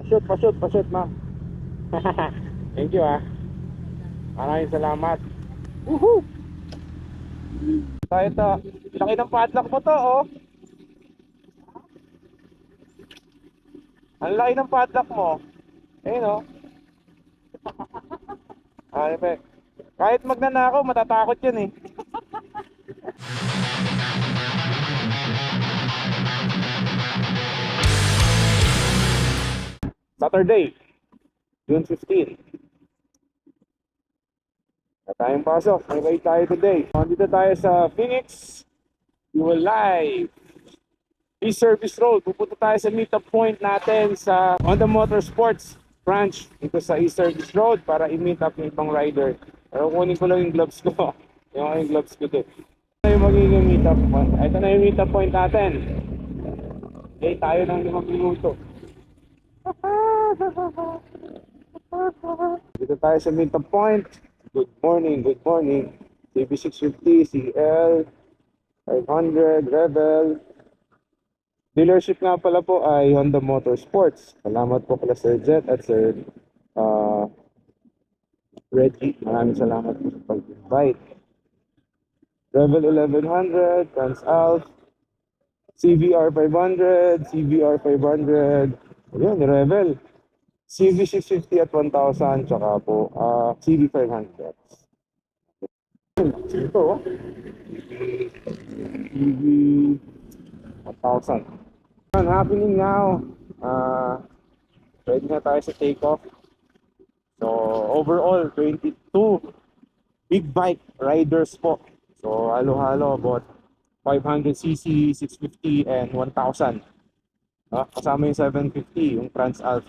Pa-shoot, ma'am. Thank you, ah. Maraming salamat. Woohoo! Tayo to. Laki ng padlock mo to, oh. Ang laki ng padlock mo. Ayun, oh. Pe. Kahit magnanakaw, matatakot yun, eh. Saturday, June 15. Na tayong pasok. May ride tayo today. Nandito tayo sa Phoenix Fuel Live East Service Road. Pupunta tayo sa meetup point natin sa Honda Motorsports branch dito sa East Service Road para i-meet up yung ibang rider. Pero kunin ko lang yung gloves ko. Yung gloves ko doon. Ito yung magiging meetup point. Ito na yung meetup point natin. Okay, tayo ng 5 minuto. Dito tayo sa meetup point. Good morning, good morning. CB650, CL, 500, Rebel. Dealership nga pala po ay Honda Motorsports. Salamat po kala Sir Jet at Sir Reggie. Maraming salamat po sa pag-invite. Rebel 1100, Transalp, CVR 500, CVR 500. Ayun, Rebel. CV650 at 1,000, tsaka po CV500. Ito, oh. CV 1,000. Happening now. Ready na tayo sa takeoff. So, overall, 22 big bike riders po. So, halo-halo about 500cc, 650, and 1,000. Kasama yung 750, yung Transalp.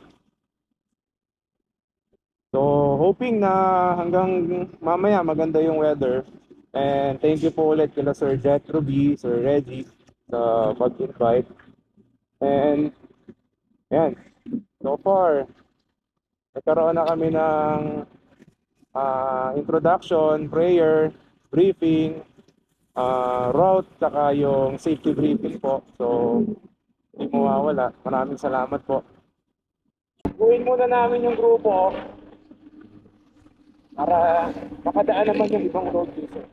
So, hoping na hanggang mamaya maganda yung weather. And thank you po ulit kila Sir Jet Ruby, Sir Reggie sa pag-invite. And, yan. So far, nagkaroon na kami ng introduction, prayer, briefing, route, saka yung safety briefing po. So, hindi mawawala. Maraming salamat po. Buuin muna namin yung grupo para makadaan naman yung ibang road user.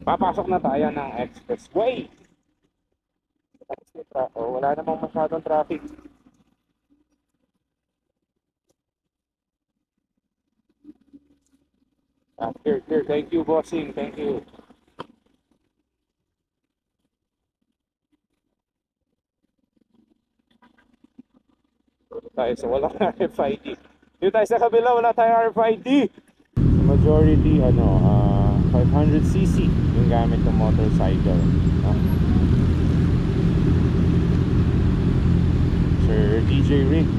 Papasok na tayo ng expressway. Wala namang masyadong traffic. Clear. Thank you, bossing. Thank you. Tayo sa walang RFID. Dito tayo sa kabila, wala tayong RFID. Majority 500cc yung gamit ng motorcycle. Sir DJ Rick,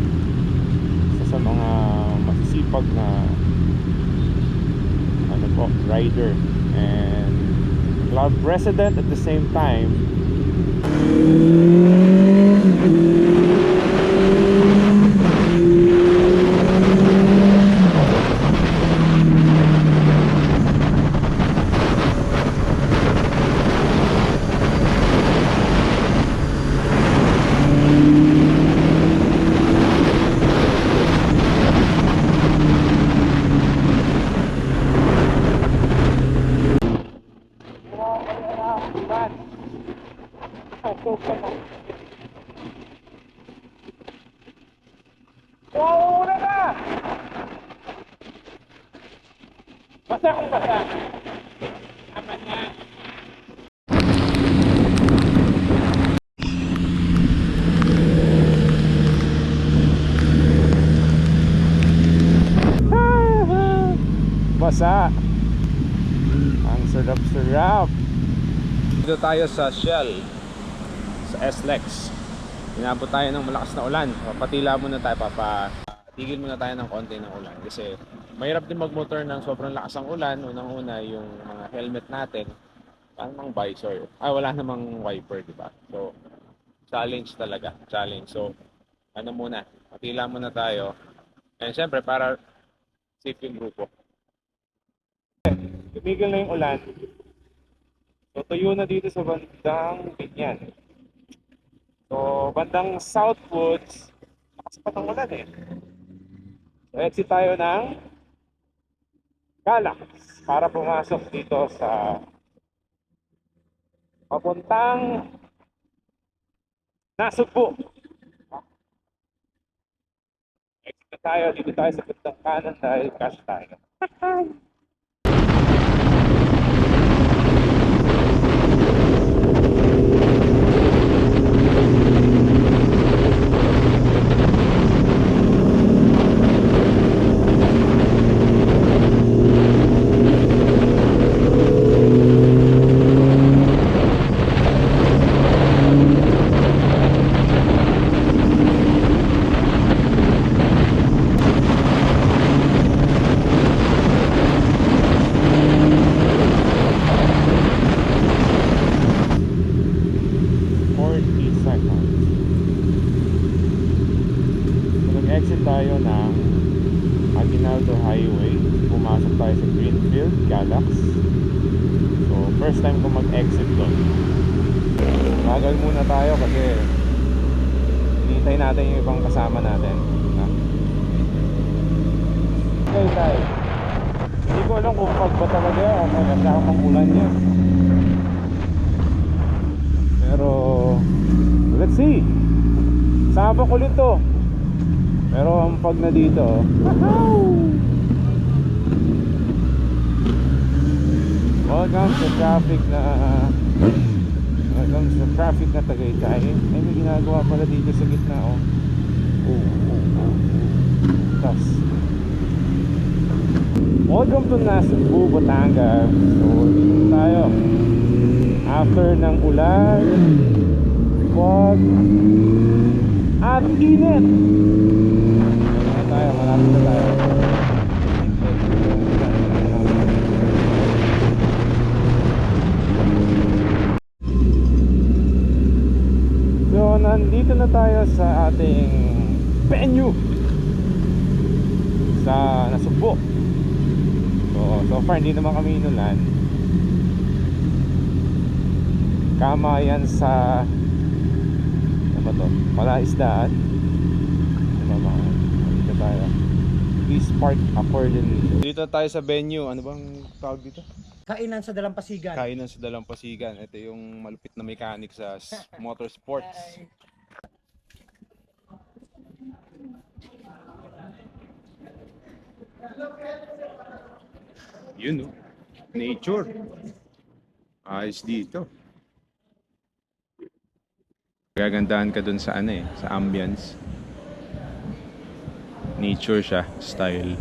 isa sa mga masisipag na rider and club president at the same time. Basta kung basta. Apat na. Basa. Ang sarap-sarap. Dito tayo sa Shell, sa SLEX. Inabot tayo ng malakas na ulan. Papatila muna tayo, papatigil muna tayo ng konti ng ulan. Kasi mahirap din magmotor ng sobrang lakas ng ulan. Unang-una yung mga helmet natin, parang visor. Wala namang wiper, di ba? So, challenge talaga. Challenge. So, muna, patila muna tayo. And syempre, para safe yung grupo. Tumigil na yung ulan. So, tuyo na dito sa bandang ganyan. So, bandang Southwoods, lakas pa ng ulan eh. So, exit tayo ng Galax para pumasok dito sa papuntang Nasugbu. Exit na tayo, dito tayo sa bandang kanan dahil cash tayo. Exit tayo ng Aguinaldo Highway, pumasok tayo sa Greenfield, Galax. So first time ko mag-exit doon. Bagal muna tayo kasi hinihintay natin yung ibang kasama natin. Okay tayo. Hindi ko alam kung pag ba talaga o maganda ako ng ulan niya. Pero let's see. Sabak ulit to. Pero ang pag na dito, welcome sa traffic na Tagaytay. Ay, may ginagawa pala dito sa gitna, oh. Tas welcome to Nasugbu, Batangas. So dito tayo after ng ulan, fog at init. Malapit na tayo. So nandito na tayo sa ating venue sa Nasugbu. So far hindi naman kami inulan. Kama yan sa ano ba to? Palaisdaan. Dito tayo. Please park accordingly. Dito tayo sa venue. Ano bang tawag dito? Kainan sa Dalampasigan. Kainan sa Dalampasigan. Ito yung malupit na mechanic sa motorsports. Yun, no? Nature. Ayos dito. Gagandahan ka dun sa ano eh, sa ambience. Nature siya, style.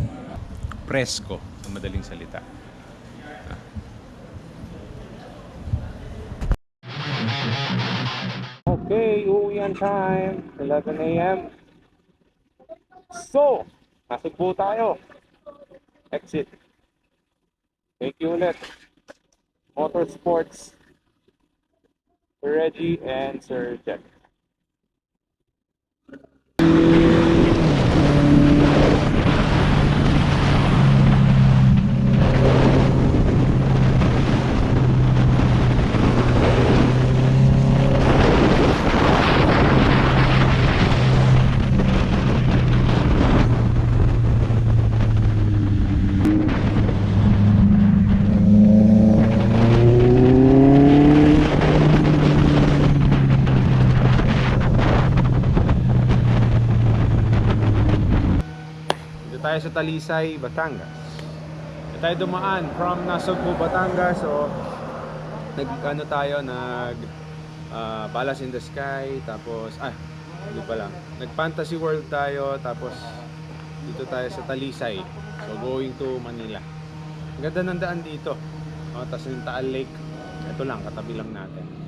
Presko, sa madaling salita. Okay, uwian time. 11 a.m. So, Nasugbu tayo. Exit. Thank you ulit. Motorsports. Ready and Sir Jack. Tayo sa Talisay, Batangas. Tayo dumaan from Nasugbu, Batangas. So nag-ano tayo, Palace in the Sky, tapos hindi pala. Nag-Fantasy World tayo, tapos dito tayo sa Talisay. So going to Manila. Ang ganda ng daan dito. Tapos yung Taal Lake. Ito lang, katabi lang natin.